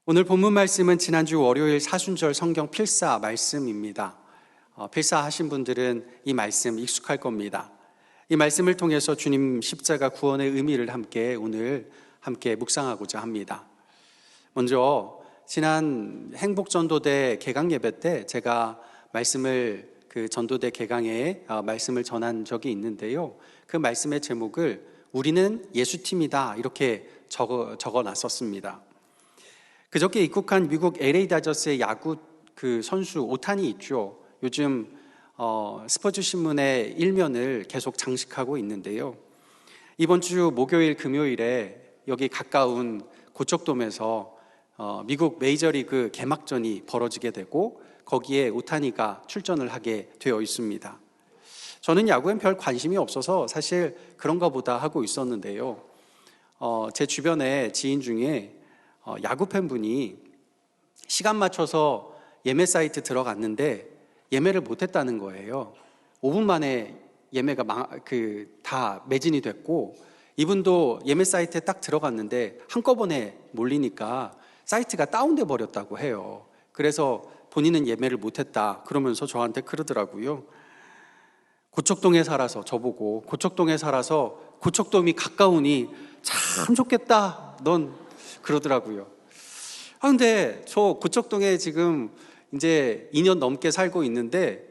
오늘 본문 말씀은 지난주 월요일 사순절 성경 필사 말씀입니다. 필사하신 분들은 이 말씀 익숙할 겁니다. 이 말씀을 통해서 주님 십자가 구원의 의미를 오늘 함께 묵상하고자 합니다. 먼저 지난 행복전도대 개강 예배 때 제가 그 전도대 개강에 말씀을 전한 적이 있는데요. 그 말씀의 제목을 우리는 예수팀이다 이렇게 적어놨었습니다. 그저께 입국한 미국 LA 다저스의 야구 선수 오타니 있죠. 요즘 스포츠 신문의 일면을 계속 장식하고 있는데요. 이번 주 목요일 금요일에 여기 가까운 고척돔에서 미국 메이저리그 개막전이 벌어지게 되고 거기에 오타니가 출전을 하게 되어 있습니다. 저는 야구엔 별 관심이 없어서 사실 그런가 보다 하고 있었는데요. 제 주변에 지인 중에 야구 팬분이 시간 맞춰서 예매 사이트 들어갔는데 예매를 못했다는 거예요. 5분 만에 예매가 다 매진이 됐고, 이분도 예매 사이트에 딱 들어갔는데 한꺼번에 몰리니까 사이트가 다운돼 버렸다고 해요. 그래서 본인은 예매를 못했다 그러면서 저한테 그러더라고요. 저보고 고척동에 살아서 고척돔이 가까우니 참 좋겠다 넌, 그러더라고요. 근데 저 고척동에 지금 이제 2년 넘게 살고 있는데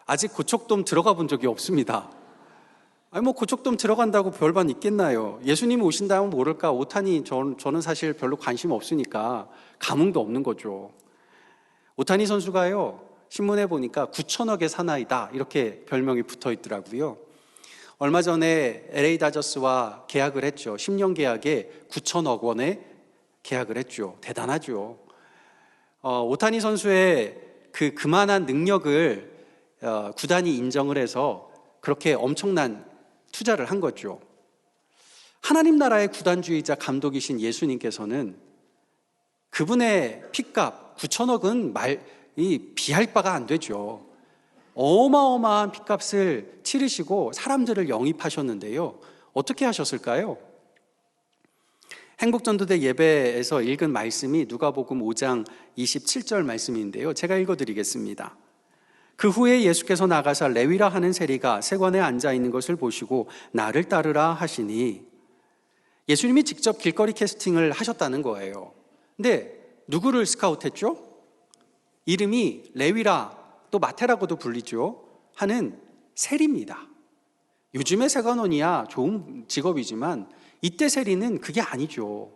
아직 고척돔 들어가 본 적이 없습니다. 고척돔 들어간다고 별반 있겠나요? 예수님이 오신다면 모를까. 오타니 저는 사실 별로 관심 없으니까 감흥도 없는 거죠. 오타니 선수가요, 신문에 보니까 9천억의 사나이다 이렇게 별명이 붙어 있더라고요. 얼마 전에 LA 다저스와 계약을 했죠. 10년 계약에 9천억 원에 계약을 했죠. 대단하죠. 오타니 선수의 그만한 능력을 구단이 인정을 해서 그렇게 엄청난 투자를 한 거죠. 하나님 나라의 구단주의자 감독이신 예수님께서는 그분의 핏값 9천억은 비할 바가 안 되죠. 어마어마한 핏값을 치르시고 사람들을 영입하셨는데요. 어떻게 하셨을까요? 행복전도대 예배에서 읽은 말씀이 누가복음 5장 27절 말씀인데요. 제가 읽어드리겠습니다. 그 후에 예수께서 나가사 레위라 하는 세리가 세관에 앉아있는 것을 보시고 나를 따르라 하시니, 예수님이 직접 길거리 캐스팅을 하셨다는 거예요. 근데 누구를 스카우트했죠? 이름이 레위라, 또 마태라고도 불리죠, 하는 세리입니다. 요즘의 세관원이야 좋은 직업이지만 이때 세리는 그게 아니죠.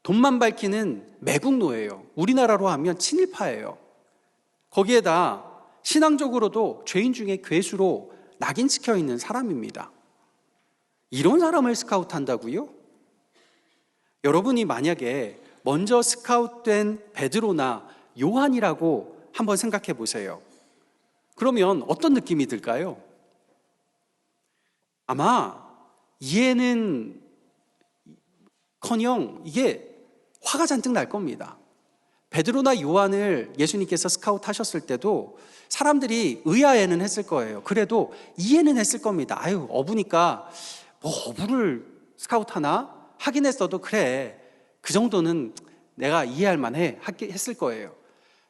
돈만 밝히는 매국노예요. 우리나라로 하면 친일파예요. 거기에다 신앙적으로도 죄인 중에 괴수로 낙인찍혀 있는 사람입니다. 이런 사람을 스카우트한다고요? 여러분이 만약에 먼저 스카우트된 베드로나 요한이라고 한번 생각해 보세요. 그러면 어떤 느낌이 들까요? 아마 이해는 커녕 이게 화가 잔뜩 날 겁니다. 베드로나 요한을 예수님께서 스카우트 하셨을 때도 사람들이 의아해는 했을 거예요. 그래도 이해는 했을 겁니다. 어부니까 어부를 스카우트 하나? 하긴 했어도 그래, 그 정도는 내가 이해할 만해 했을 거예요.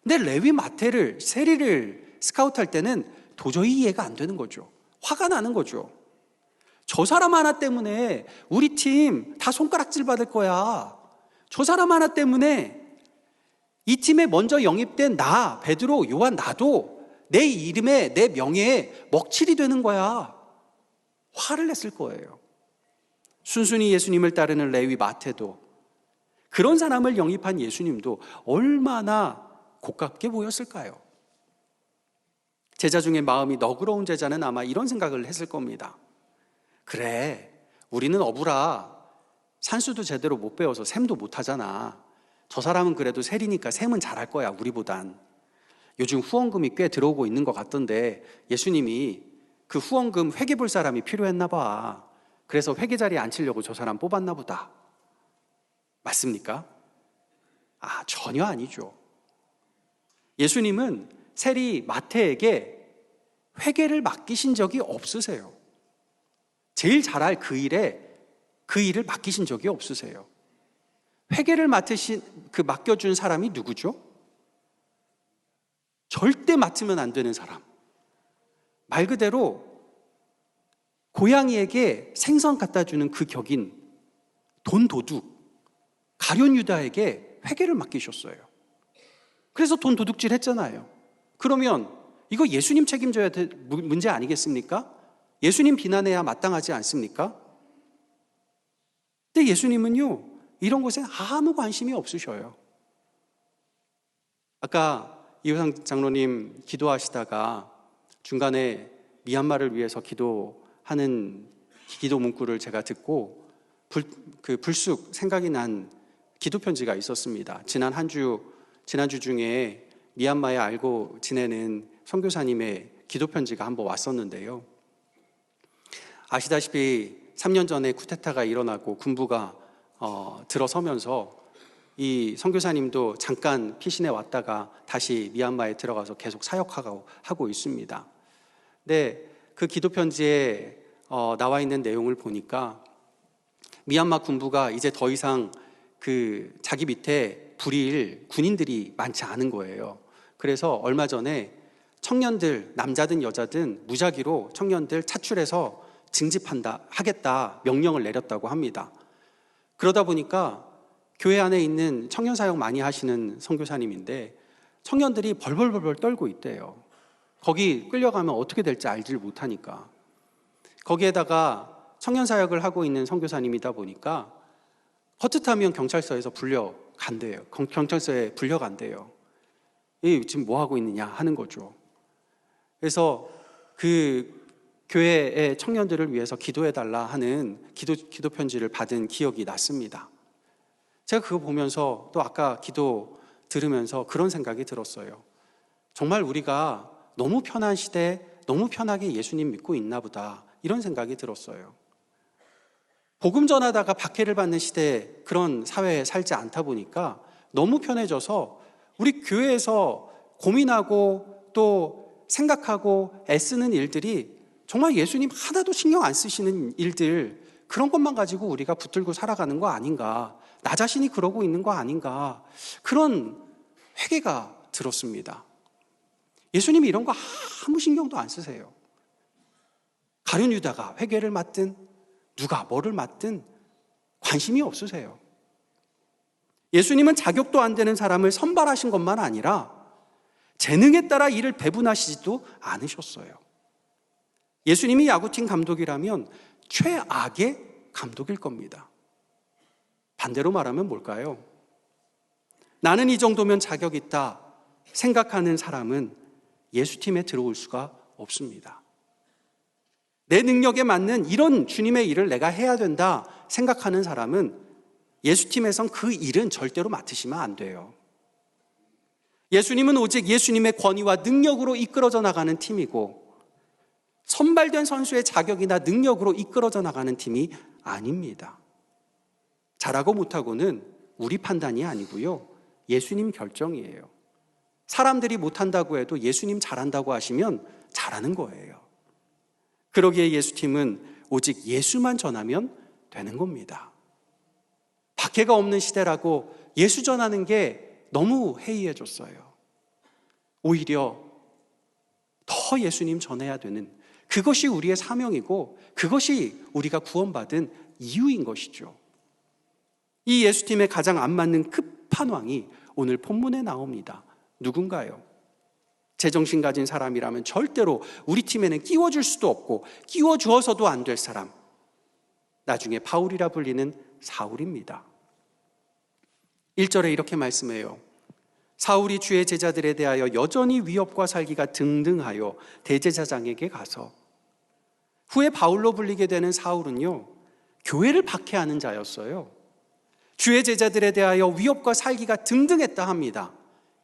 근데 레위 마태를, 세리를 스카우트 할 때는 도저히 이해가 안 되는 거죠. 화가 나는 거죠. 저 사람 하나 때문에 우리 팀 다 손가락질 받을 거야. 저 사람 하나 때문에 이 팀에 먼저 영입된 나, 베드로, 요한, 나도 내 이름에, 내 명예에 먹칠이 되는 거야. 화를 냈을 거예요. 순순히 예수님을 따르는 레위 마태도, 그런 사람을 영입한 예수님도 얼마나 고깝게 보였을까요? 제자 중에 마음이 너그러운 제자는 아마 이런 생각을 했을 겁니다. 그래, 우리는 어부라 산수도 제대로 못 배워서 셈도 못 하잖아. 저 사람은 그래도 세리니까 셈은 잘할 거야, 우리보단. 요즘 후원금이 꽤 들어오고 있는 것 같던데 예수님이 그 후원금 회계 볼 사람이 필요했나 봐. 그래서 회계 자리에 앉히려고 저 사람 뽑았나 보다. 맞습니까? 전혀 아니죠. 예수님은 세리 마태에게 회계를 맡기신 적이 없으세요. 제일 잘할 그 일을 맡기신 적이 없으세요. 회개를 맡겨준 사람이 누구죠? 절대 맡으면 안 되는 사람. 말 그대로 고양이에게 생선 갖다 주는 그 격인 돈 도둑, 가룟 유다에게 회개를 맡기셨어요. 그래서 돈 도둑질 했잖아요. 그러면 이거 예수님 책임져야 될 문제 아니겠습니까? 예수님 비난해야 마땅하지 않습니까? 근데 예수님은요, 이런 것에 아무 관심이 없으셔요. 아까 이호상 장로님 기도하시다가 중간에 미얀마를 위해서 기도하는 기도 문구를 제가 듣고 불쑥 생각이 난 기도 편지가 있었습니다. 지난주 중에 미얀마에 알고 지내는 선교사님의 기도 편지가 한번 왔었는데요. 아시다시피 3년 전에 쿠데타가 일어나고 군부가 들어서면서 이 선교사님도 잠깐 피신해 왔다가 다시 미얀마에 들어가서 계속 사역하고 있습니다. 근데 그 기도 편지에 나와 있는 내용을 보니까 미얀마 군부가 이제 더 이상 자기 밑에 불일 군인들이 많지 않은 거예요. 그래서 얼마 전에 청년들, 남자든 여자든 무작위로 청년들 차출해서 하겠다 명령을 내렸다고 합니다. 그러다 보니까 교회 안에 있는 청년 사역 많이 하시는 선교사님인데 청년들이 벌벌벌 떨고 있대요. 거기 끌려가면 어떻게 될지 알지를 못하니까. 거기에다가 청년 사역을 하고 있는 선교사님이다 보니까 헛짓하면 경찰서에서 불려간대요. 경찰서에 불려간대요. 지금 뭐 하고 있느냐 하는 거죠. 그래서 그 교회의 청년들을 위해서 기도해달라 하는 기도 편지를 받은 기억이 났습니다. 제가 그거 보면서 또 아까 기도 들으면서 그런 생각이 들었어요. 정말 우리가 너무 편한 시대에 너무 편하게 예수님 믿고 있나 보다, 이런 생각이 들었어요. 복음 전하다가 박해를 받는 시대에 그런 사회에 살지 않다 보니까 너무 편해져서 우리 교회에서 고민하고 또 생각하고 애쓰는 일들이 정말 예수님 하나도 신경 안 쓰시는 일들, 그런 것만 가지고 우리가 붙들고 살아가는 거 아닌가, 나 자신이 그러고 있는 거 아닌가, 그런 회개가 들었습니다. 예수님이 이런 거 아무 신경도 안 쓰세요. 가룟 유다가 회개를 맡든 누가 뭐를 맡든 관심이 없으세요. 예수님은 자격도 안 되는 사람을 선발하신 것만 아니라 재능에 따라 일을 배분하시지도 않으셨어요. 예수님이 야구팀 감독이라면 최악의 감독일 겁니다. 반대로 말하면 뭘까요? 나는 이 정도면 자격 있다 생각하는 사람은 예수팀에 들어올 수가 없습니다. 내 능력에 맞는 이런 주님의 일을 내가 해야 된다 생각하는 사람은 예수팀에선 그 일은 절대로 맡으시면 안 돼요. 예수님은 오직 예수님의 권위와 능력으로 이끌어져 나가는 팀이고, 선발된 선수의 자격이나 능력으로 이끌어져 나가는 팀이 아닙니다. 잘하고 못하고는 우리 판단이 아니고요, 예수님 결정이에요. 사람들이 못한다고 해도 예수님 잘한다고 하시면 잘하는 거예요. 그러기에 예수팀은 오직 예수만 전하면 되는 겁니다. 박해가 없는 시대라고 예수 전하는 게 너무 해이해졌어요. 오히려 더 예수님 전해야 되는, 그것이 우리의 사명이고 그것이 우리가 구원받은 이유인 것이죠. 이 예수팀에 가장 안 맞는 급한 왕이 오늘 본문에 나옵니다. 누군가요? 제정신 가진 사람이라면 절대로 우리 팀에는 끼워줄 수도 없고 끼워주어서도 안 될 사람, 나중에 바울이라 불리는 사울입니다. 1절에 이렇게 말씀해요. 사울이 주의 제자들에 대하여 여전히 위협과 살기가 등등하여 대제사장에게 가서, 후에 바울로 불리게 되는 사울은요, 교회를 박해하는 자였어요. 주의 제자들에 대하여 위협과 살기가 등등했다 합니다.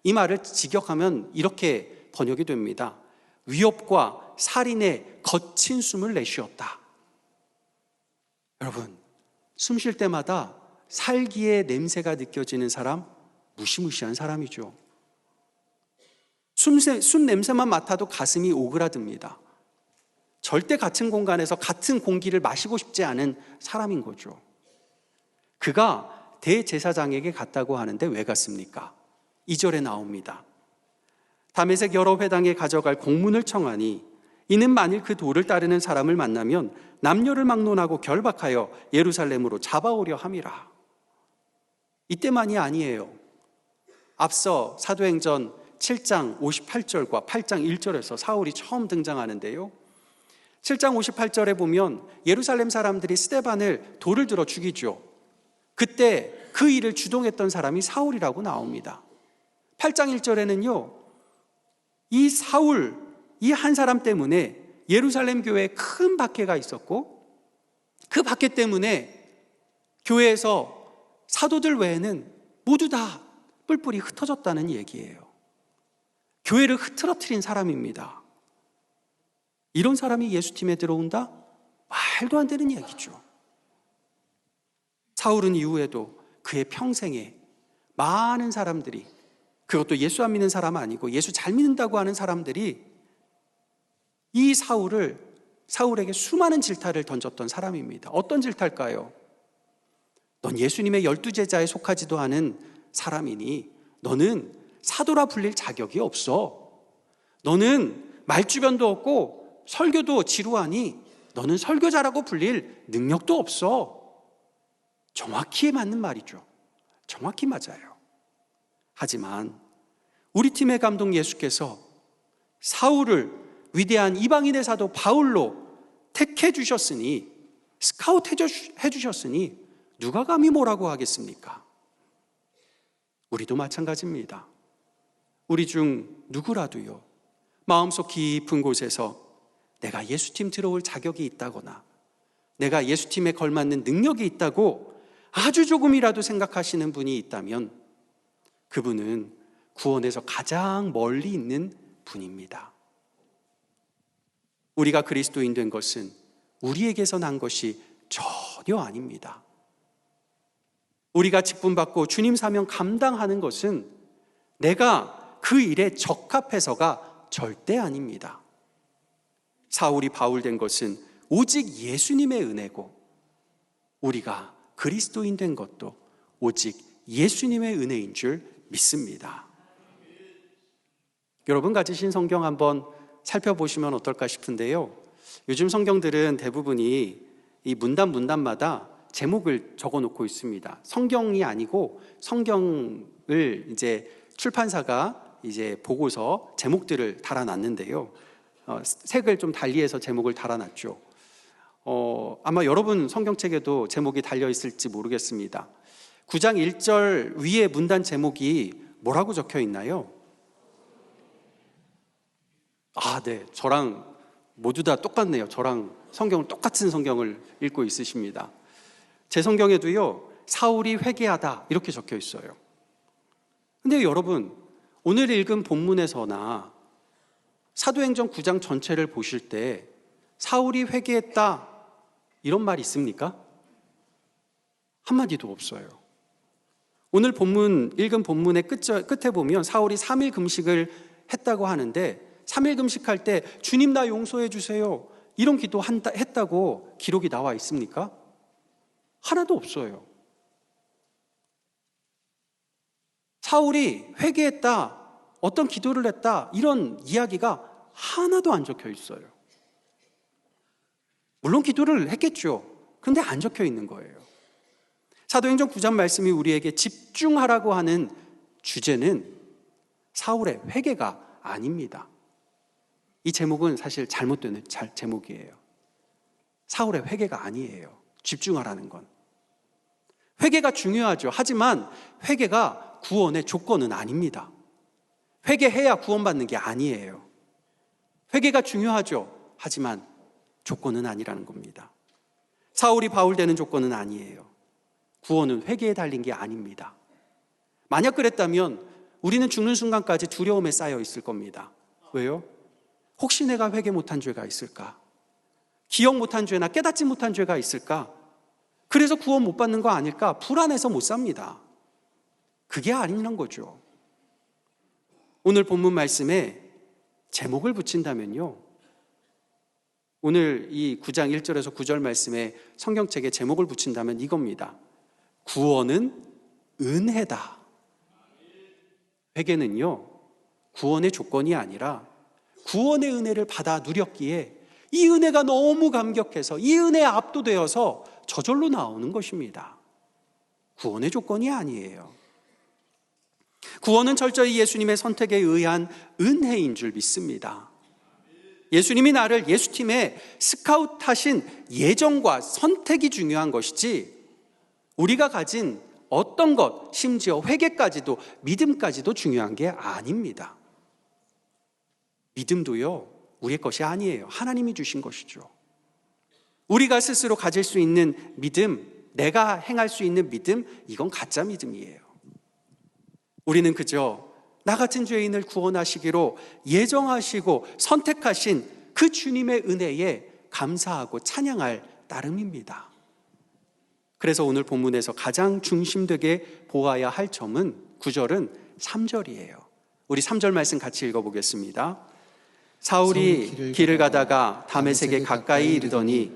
이 말을 직역하면 이렇게 번역이 됩니다. 위협과 살인의 거친 숨을 내쉬었다. 여러분, 숨 쉴 때마다 살기의 냄새가 느껴지는 사람, 무시무시한 사람이죠. 숨 냄새만 맡아도 가슴이 오그라듭니다. 절대 같은 공간에서 같은 공기를 마시고 싶지 않은 사람인 거죠. 그가 대제사장에게 갔다고 하는데 왜 갔습니까? 2절에 나옵니다. 다메섹 여러 회당에 가져갈 공문을 청하니 이는 만일 그 도를 따르는 사람을 만나면 남녀를 막론하고 결박하여 예루살렘으로 잡아오려 함이라. 이때만이 아니에요. 앞서 사도행전 7장 58절과 8장 1절에서 사울이 처음 등장하는데요. 7장 58절에 보면 예루살렘 사람들이 스데반을 돌을 들어 죽이죠. 그때 그 일을 주동했던 사람이 사울이라고 나옵니다. 8장 1절에는요, 이 사울, 이 한 사람 때문에 예루살렘 교회에 큰 박해가 있었고, 그 박해 때문에 교회에서 사도들 외에는 모두 다 뿔뿔이 흩어졌다는 얘기예요. 교회를 흐트러뜨린 사람입니다. 이런 사람이 예수팀에 들어온다? 말도 안 되는 얘기죠. 사울은 이후에도 그의 평생에 많은 사람들이, 그것도 예수 안 믿는 사람 아니고 예수 잘 믿는다고 하는 사람들이 이 사울에게 수많은 질타를 던졌던 사람입니다. 어떤 질타일까요? 넌 예수님의 12제자에 속하지도 않은 사람이니 너는 사도라 불릴 자격이 없어. 너는 말주변도 없고 설교도 지루하니 너는 설교자라고 불릴 능력도 없어. 정확히 맞는 말이죠. 정확히 맞아요. 하지만 우리 팀의 감독 예수께서 사울을 위대한 이방인의 사도 바울로 택해 주셨으니, 스카우트 해 주셨으니 누가 감히 뭐라고 하겠습니까? 우리도 마찬가지입니다. 우리 중 누구라도요, 마음속 깊은 곳에서 내가 예수팀 들어올 자격이 있다거나 내가 예수팀에 걸맞는 능력이 있다고 아주 조금이라도 생각하시는 분이 있다면 그분은 구원에서 가장 멀리 있는 분입니다. 우리가 그리스도인 된 것은 우리에게서 난 것이 전혀 아닙니다. 우리가 직분받고 주님 사명 감당하는 것은 내가 그 일에 적합해서가 절대 아닙니다. 사울이 바울 된 것은 오직 예수님의 은혜고, 우리가 그리스도인 된 것도 오직 예수님의 은혜인 줄 믿습니다. 여러분 가지신 성경 한번 살펴보시면 어떨까 싶은데요. 요즘 성경들은 대부분이 이 문단마다 제목을 적어 놓고 있습니다. 성경이 아니고 성경을 이제 출판사가 이제 보고서 제목들을 달아놨는데요. 색을 좀 달리해서 제목을 달아놨죠. 아마 여러분 성경책에도 제목이 달려 있을지 모르겠습니다. 9장 1절 위에 문단 제목이 뭐라고 적혀 있나요? 네. 저랑 모두 다 똑같네요. 저랑 똑같은 성경을 읽고 있으십니다. 제 성경에도요, 사울이 회개하다 이렇게 적혀 있어요. 근데 여러분, 오늘 읽은 본문에서나 사도행전 9장 전체를 보실 때 사울이 회개했다 이런 말이 있습니까? 한마디도 없어요. 오늘 읽은 본문의 끝에 보면 사울이 3일 금식을 했다고 하는데 3일 금식할 때 주님 나 용서해 주세요 이런 기도 했다고 기록이 나와 있습니까? 하나도 없어요. 사울이 회개했다, 어떤 기도를 했다 이런 이야기가 하나도 안 적혀 있어요. 물론 기도를 했겠죠. 그런데 안 적혀 있는 거예요. 사도행전 9장 말씀이 우리에게 집중하라고 하는 주제는 사울의 회개가 아닙니다. 이 제목은 사실 잘못된 제목이에요. 사울의 회개가 아니에요. 집중하라는 건. 회개가 중요하죠. 하지만 회개가 구원의 조건은 아닙니다. 회개해야 구원받는 게 아니에요. 회개가 중요하죠. 하지만 조건은 아니라는 겁니다. 사울이 바울 되는 조건은 아니에요. 구원은 회개에 달린 게 아닙니다. 만약 그랬다면 우리는 죽는 순간까지 두려움에 쌓여 있을 겁니다. 왜요? 혹시 내가 회개 못한 죄가 있을까? 기억 못한 죄나 깨닫지 못한 죄가 있을까? 그래서 구원 못 받는 거 아닐까? 불안해서 못 삽니다. 그게 아니란 거죠. 오늘 본문 말씀에 제목을 붙인다면요, 오늘 이 9장 1절에서 9절 말씀에 성경책에 제목을 붙인다면 이겁니다. 구원은 은혜다. 회개는요, 구원의 조건이 아니라 구원의 은혜를 받아 누렸기에 이 은혜가 너무 감격해서 이 은혜에 압도되어서 저절로 나오는 것입니다. 구원의 조건이 아니에요. 구원은 철저히 예수님의 선택에 의한 은혜인 줄 믿습니다. 예수님이 나를 예수팀에 스카웃하신 예정과 선택이 중요한 것이지 우리가 가진 어떤 것, 심지어 회개까지도 믿음까지도 중요한 게 아닙니다. 믿음도요, 우리의 것이 아니에요. 하나님이 주신 것이죠. 우리가 스스로 가질 수 있는 믿음, 내가 행할 수 있는 믿음, 이건 가짜 믿음이에요. 우리는 그저 나 같은 죄인을 구원하시기로 예정하시고 선택하신 그 주님의 은혜에 감사하고 찬양할 따름입니다. 그래서 오늘 본문에서 가장 중심되게 보아야 할 점은 9절은 3절이에요. 우리 3절 말씀 같이 읽어보겠습니다. 사울이 길을 가다가 다메섹에 가까이 이르더니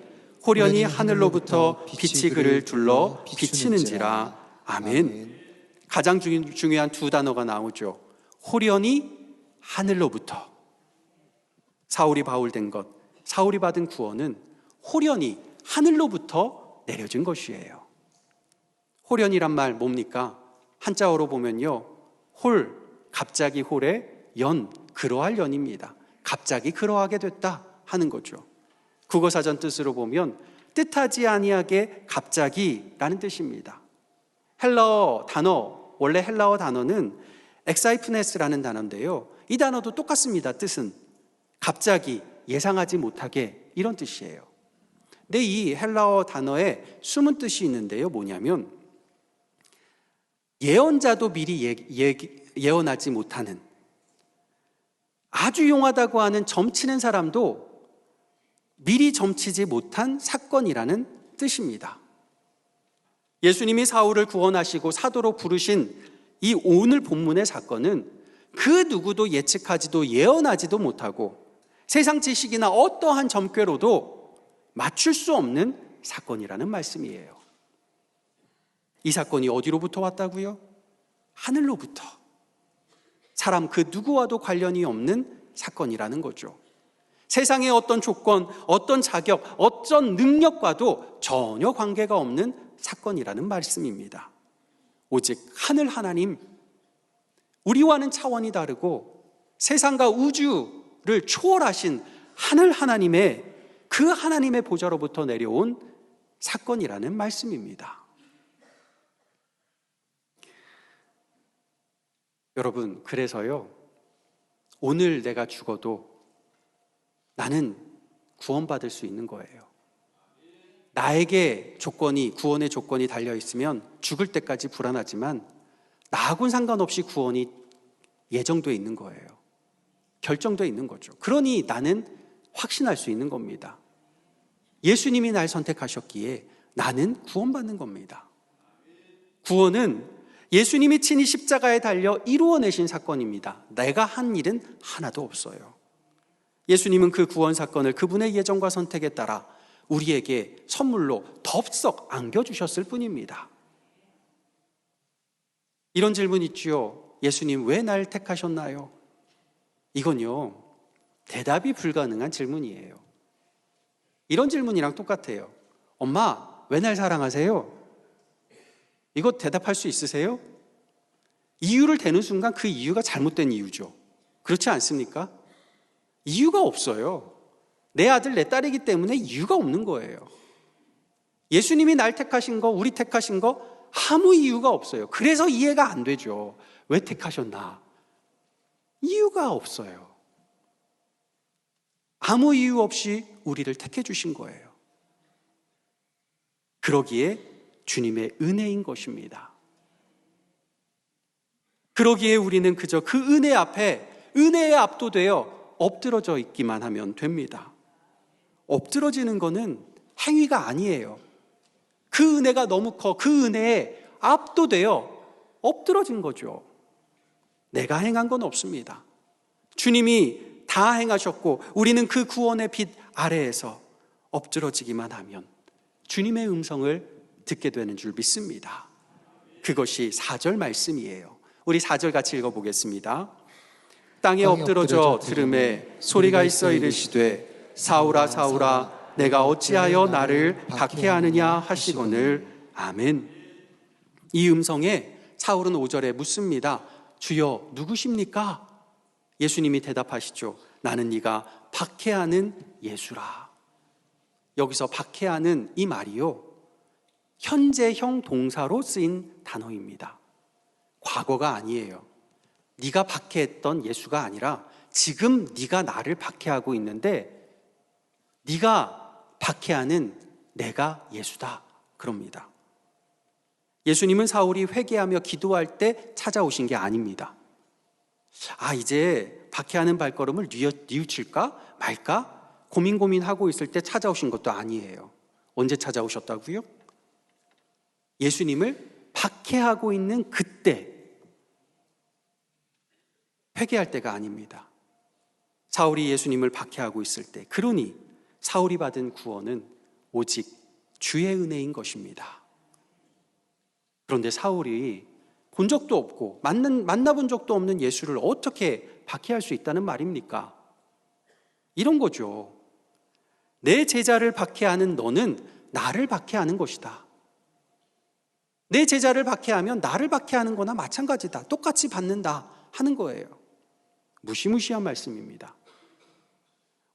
호련히 하늘로부터 빛이 그를 둘러 비치는지라. 아멘. 가장 중요한 두 단어가 나오죠. 호련히 하늘로부터. 사울이 바울된 것, 사울이 받은 구원은 호련히 하늘로부터 내려진 것이에요. 호련이란 말 뭡니까? 한자어로 보면요, 홀, 갑자기 홀에 연, 그러할 연입니다. 갑자기 그러하게 됐다 하는 거죠. 국어사전 뜻으로 보면 뜻하지 아니하게 갑자기라는 뜻입니다. 헬라어 단어, 원래 헬라어 단어는 엑사이프네스라는 단어인데요, 이 단어도 똑같습니다. 뜻은 갑자기, 예상하지 못하게, 이런 뜻이에요. 근데 이 헬라어 단어에 숨은 뜻이 있는데요, 뭐냐면 예언자도 미리 예언하지 못하는, 아주 용하다고 하는 점치는 사람도 미리 점치지 못한 사건이라는 뜻입니다. 예수님이 사울을 구원하시고 사도로 부르신 이 오늘 본문의 사건은 그 누구도 예측하지도 예언하지도 못하고 세상 지식이나 어떠한 점괘로도 맞출 수 없는 사건이라는 말씀이에요. 이 사건이 어디로부터 왔다고요? 하늘로부터. 사람 그 누구와도 관련이 없는 사건이라는 거죠. 세상의 어떤 조건, 어떤 자격, 어떤 능력과도 전혀 관계가 없는 사건이라는 말씀입니다. 오직 하늘 하나님, 우리와는 차원이 다르고 세상과 우주를 초월하신 하늘 하나님의 그 하나님의 보좌로부터 내려온 사건이라는 말씀입니다. 여러분, 그래서요, 오늘 내가 죽어도 나는 구원받을 수 있는 거예요. 나에게 조건이, 구원의 조건이 달려있으면 죽을 때까지 불안하지만 나하고는 상관없이 구원이 예정되어 있는 거예요. 결정되어 있는 거죠. 그러니 나는 확신할 수 있는 겁니다. 예수님이 날 선택하셨기에 나는 구원받는 겁니다. 구원은 예수님이 친히 십자가에 달려 이루어내신 사건입니다. 내가 한 일은 하나도 없어요. 예수님은 그 구원 사건을 그분의 예정과 선택에 따라 우리에게 선물로 덥석 안겨주셨을 뿐입니다. 이런 질문 있지요. 예수님 왜 날 택하셨나요? 이건요, 대답이 불가능한 질문이에요. 이런 질문이랑 똑같아요. 엄마, 왜 날 사랑하세요? 이거 대답할 수 있으세요? 이유를 대는 순간 그 이유가 잘못된 이유죠. 그렇지 않습니까? 이유가 없어요. 내 아들, 내 딸이기 때문에 이유가 없는 거예요. 예수님이 날 택하신 거, 우리 택하신 거 아무 이유가 없어요. 그래서 이해가 안 되죠. 왜 택하셨나? 이유가 없어요. 아무 이유 없이 우리를 택해 주신 거예요. 그러기에 주님의 은혜인 것입니다. 그러기에 우리는 그저 그 은혜 앞에, 은혜에 압도되어 엎드러져 있기만 하면 됩니다. 엎드러지는 거는 행위가 아니에요. 그 은혜가 너무 커, 그 은혜에 압도되어 엎드러진 거죠. 내가 행한 건 없습니다. 주님이 다 행하셨고 우리는 그 구원의 빛 아래에서 엎드러지기만 하면 주님의 음성을 듣게 되는 줄 믿습니다. 그것이 4절 말씀이에요. 우리 4절 같이 읽어보겠습니다. 땅에 엎드러져 들음에 소리가 있어 이르시되 사울아 사울아 내가 어찌하여 나를 박해하느냐 하시거늘. 아멘. 이 음성에 사울은 5절에 묻습니다. 주여 누구십니까? 예수님이 대답하시죠. 나는 네가 박해하는 예수라. 여기서 박해하는 이 말이요, 현재형 동사로 쓰인 단어입니다. 과거가 아니에요. 네가 박해했던 예수가 아니라 지금 네가 나를 박해하고 있는데 네가 박해하는 내가 예수다, 그럽니다. 예수님은 사울이 회개하며 기도할 때 찾아오신 게 아닙니다. 이제 박해하는 발걸음을 뉘우칠까 말까 고민하고 있을 때 찾아오신 것도 아니에요. 언제 찾아오셨다고요? 예수님을 박해하고 있는 그때, 회개할 때가 아닙니다. 사울이 예수님을 박해하고 있을 때, 그러니 사울이 받은 구원은 오직 주의 은혜인 것입니다. 그런데 사울이 본 적도 없고 만나본 적도 없는 예수를 어떻게 박해할 수 있다는 말입니까? 이런 거죠. 내 제자를 박해하는 너는 나를 박해하는 것이다. 내 제자를 박해하면 나를 박해하는 거나 마찬가지다. 똑같이 받는다 하는 거예요. 무시무시한 말씀입니다.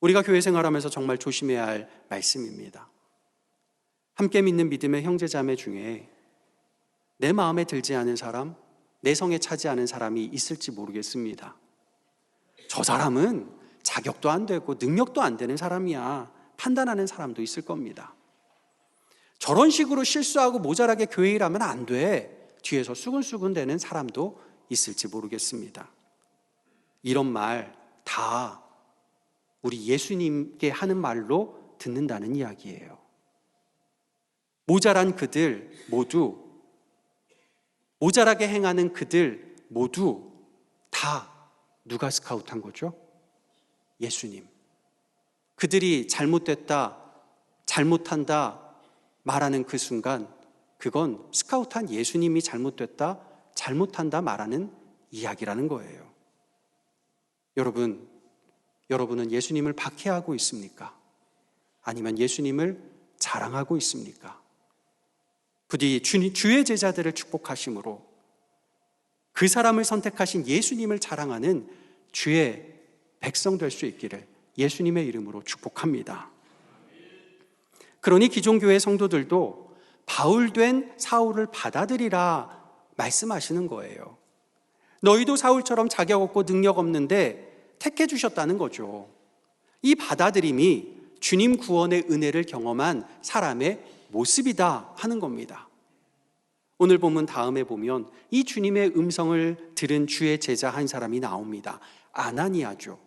우리가 교회 생활하면서 정말 조심해야 할 말씀입니다. 함께 믿는 믿음의 형제자매 중에 내 마음에 들지 않은 사람, 내 성에 차지 않은 사람이 있을지 모르겠습니다. 저 사람은 자격도 안 되고 능력도 안 되는 사람이야, 판단하는 사람도 있을 겁니다. 저런 식으로 실수하고 모자라게 교회 일하면 안 돼, 뒤에서 수근수근 대는 사람도 있을지 모르겠습니다. 이런 말 다 우리 예수님께 하는 말로 듣는다는 이야기예요. 모자란 그들 모두, 모자라게 행하는 그들 모두 다 누가 스카우트한 거죠? 예수님. 그들이 잘못됐다, 잘못한다 말하는 그 순간, 그건 스카우트한 예수님이 잘못됐다, 잘못한다 말하는 이야기라는 거예요. 여러분은 예수님을 박해하고 있습니까? 아니면 예수님을 자랑하고 있습니까? 부디 주의 제자들을 축복하심으로 그 사람을 선택하신 예수님을 자랑하는 주의 백성 될 수 있기를 예수님의 이름으로 축복합니다. 그러니 기존교회 성도들도 바울된 사울을 받아들이라 말씀하시는 거예요. 너희도 사울처럼 자격 없고 능력 없는데 택해 주셨다는 거죠. 이 받아들임이 주님 구원의 은혜를 경험한 사람의 모습이다 하는 겁니다. 오늘 본문 다음에 보면 이 주님의 음성을 들은 주의 제자 한 사람이 나옵니다. 아나니아죠.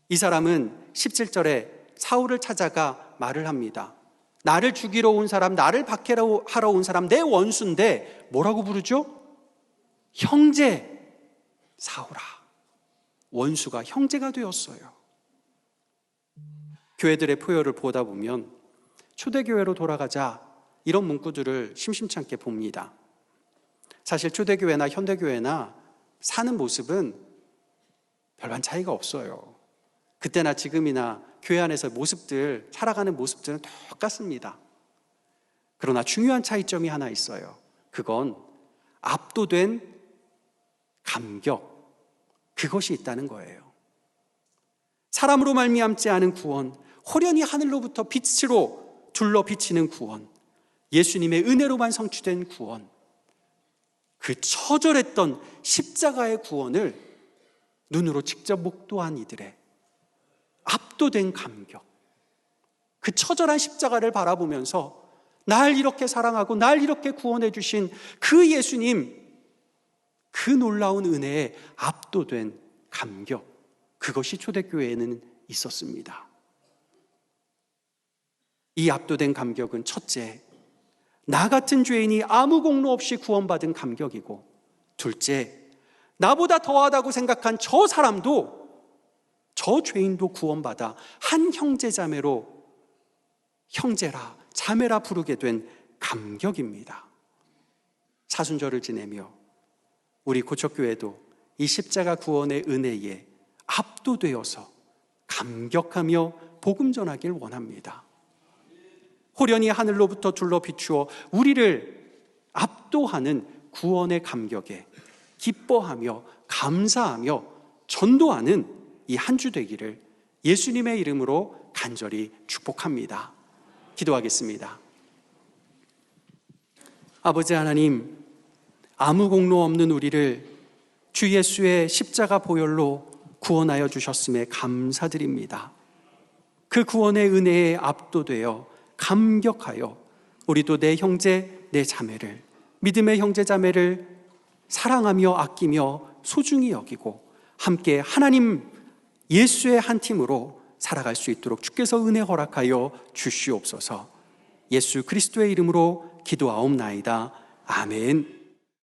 이 사람은 17절에 사울을 찾아가 말을 합니다. 나를 죽이러 온 사람, 나를 박해하러 온 사람, 내 원수인데 뭐라고 부르죠? 형제 사울아. 원수가 형제가 되었어요. 교회들의 표현을 보다 보면 초대교회로 돌아가자 이런 문구들을 심심찮게 봅니다. 사실 초대교회나 현대교회나 사는 모습은 별반 차이가 없어요. 그때나 지금이나 교회 안에서 모습들, 살아가는 모습들은 똑같습니다. 그러나 중요한 차이점이 하나 있어요. 그건 압도된 감격, 그것이 있다는 거예요. 사람으로 말미암지 않은 구원, 호련히 하늘로부터 빛으로 둘러 비치는 구원, 예수님의 은혜로만 성취된 구원, 그 처절했던 십자가의 구원을 눈으로 직접 목도한 이들의 압도된 감격, 그 처절한 십자가를 바라보면서 날 이렇게 사랑하고 날 이렇게 구원해 주신 그 예수님, 그 놀라운 은혜에 압도된 감격, 그것이 초대교회에는 있었습니다. 이 압도된 감격은 첫째, 나 같은 죄인이 아무 공로 없이 구원받은 감격이고, 둘째, 나보다 더하다고 생각한 저 사람도, 저 죄인도 구원받아 한 형제자매로 형제라, 자매라 부르게 된 감격입니다. 사순절을 지내며 우리 고척교회도 이 십자가 구원의 은혜에 압도되어서 감격하며 복음 전하길 원합니다. 호련히 하늘로부터 둘러 비추어 우리를 압도하는 구원의 감격에 기뻐하며 감사하며 전도하는 이 한 주 되기를 예수님의 이름으로 간절히 축복합니다. 기도하겠습니다. 아버지 하나님, 아무 공로 없는 우리를 주 예수의 십자가 보혈로 구원하여 주셨음에 감사드립니다. 그 구원의 은혜에 압도되어 감격하여 우리도 내 형제, 내 자매를, 믿음의 형제 자매를 사랑하며 아끼며 소중히 여기고 함께 하나님 예수의 한 팀으로 살아갈 수 있도록 주께서 은혜 허락하여 주시옵소서. 예수 그리스도의 이름으로 기도하옵나이다. 아멘.